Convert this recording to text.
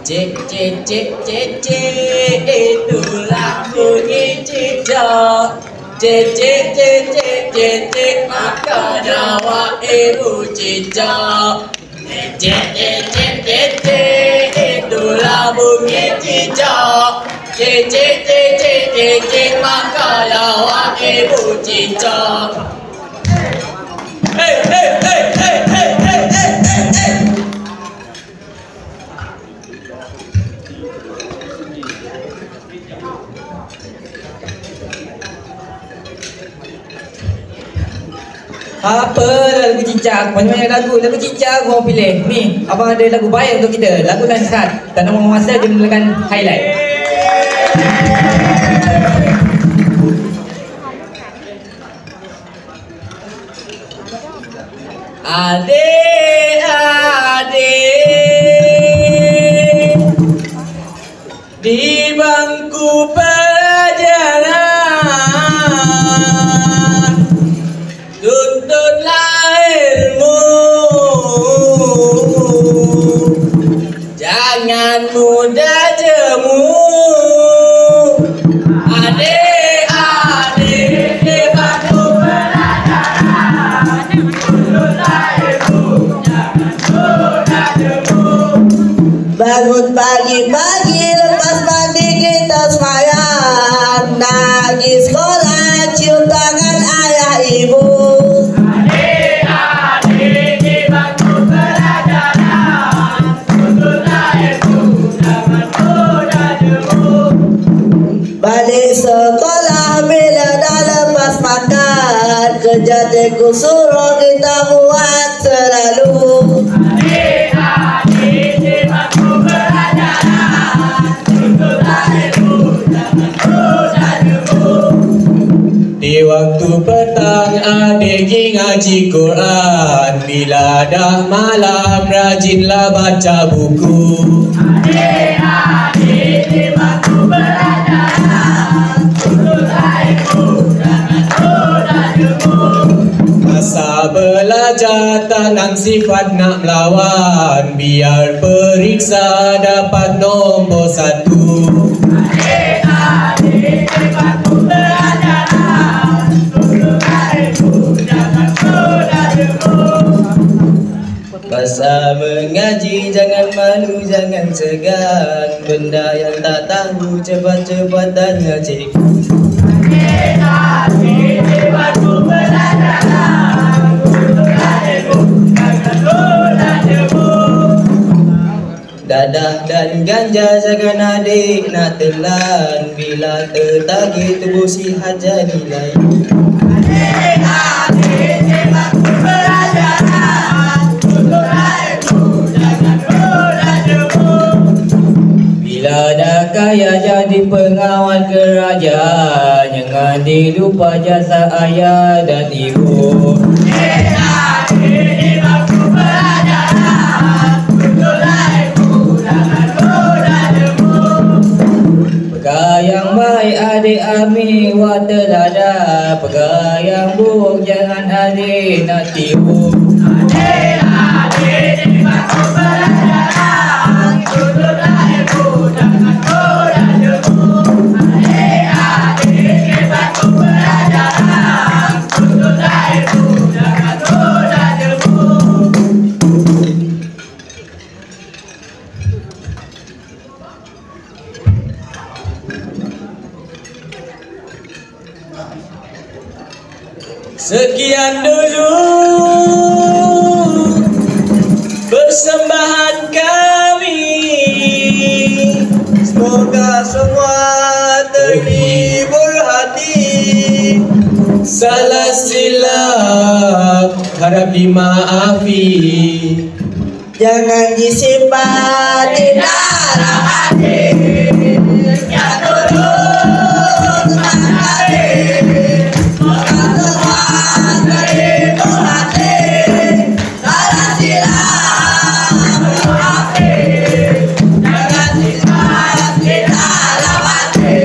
Cek cek cek cek cek, itulah bunyi cicak. Cek cek cek cek cek cek, maka jawab ibu cicak. Cek cek cek cek cek, itulah bunyi cicak. Cek cek cek cek cek cek, maka jawab ibu cicak. Hey hey hey hey hey hey hey hey hey. Apa lagu cicak? Banyak-banyak lagu cicak kau pilih. Ni, abang ada lagu baik untuk kita. Lagu nasihat. Tak nak membuang masa, dia mulakan highlight. Adik-adik di bangku pelajaran, tuntutlah ilmu, jangan mudah jemu. Adik-adik di bangku pelajaran, tuntutlah ilmu, jangan mudah jemu. Bangun pagi-pagi, lepas mandi kita semayang, pergi sekolah, cium tangan ayah ibu. Adik-adik di bangku pelajaran, tuntutlah ilmu, jangan mudah jemu. Balik sekolah bila dah lepas makan, kerja cikgu suruh kita buat selalu. Adik-adik di bangku pelajaran, tuntutlah ilmu, jangan mudah jemu. Di waktu petang adik ngaji Quran, bila dah malam rajinlah baca buku. Adik-adik di bangku pelajaran, tuntutlah ilmu, jangan mudah jemu. Masa belajar tanam sifat nak melawan, biar periksa dapat nombor 1. Adik-adik di bangku pelajaran, tuntutlah ilmu, jangan mudah jemu. Masa mengaji jangan malu, jangan segan, benda yang tak tahu cepat-cepat tanya cikgu. Adik-adik di bangku pelajaran, tuntutlah ilmu, jangan mudah jemu. Dadah dan ganja jangan adik nak telan, bila tertagih tubuh sihat jadi lain. Adik-adik di bangku pelajaran, tuntutlah ilmu, jangan mudah jemu. Bila dah kaya jadi pengawal kerajaan, jangan dilupa jasa ayah dan ibu. Adik-adik di bangku pelajaran, tuntutlah ilmu, jangan mudah jemu. Perkara yang baik adik ambil buat teladan, perkara yang buruk jangan adik nak tiru. Adik-adik di bangku pelajaran, tuntutlah ilmu, jangan mudah jemu. Adik-adik di bangku pelajaran, tuntutlah ilmu, jangan mudah jemu. Sekian dulu semua terhibur hati. Salah silap harap dimaafi. Jangan disimpan di dalam hati. Yang tulus tak hati. Semoga semua terhibur hati. Salah silap berhati. Jangan simpan di dalam hati.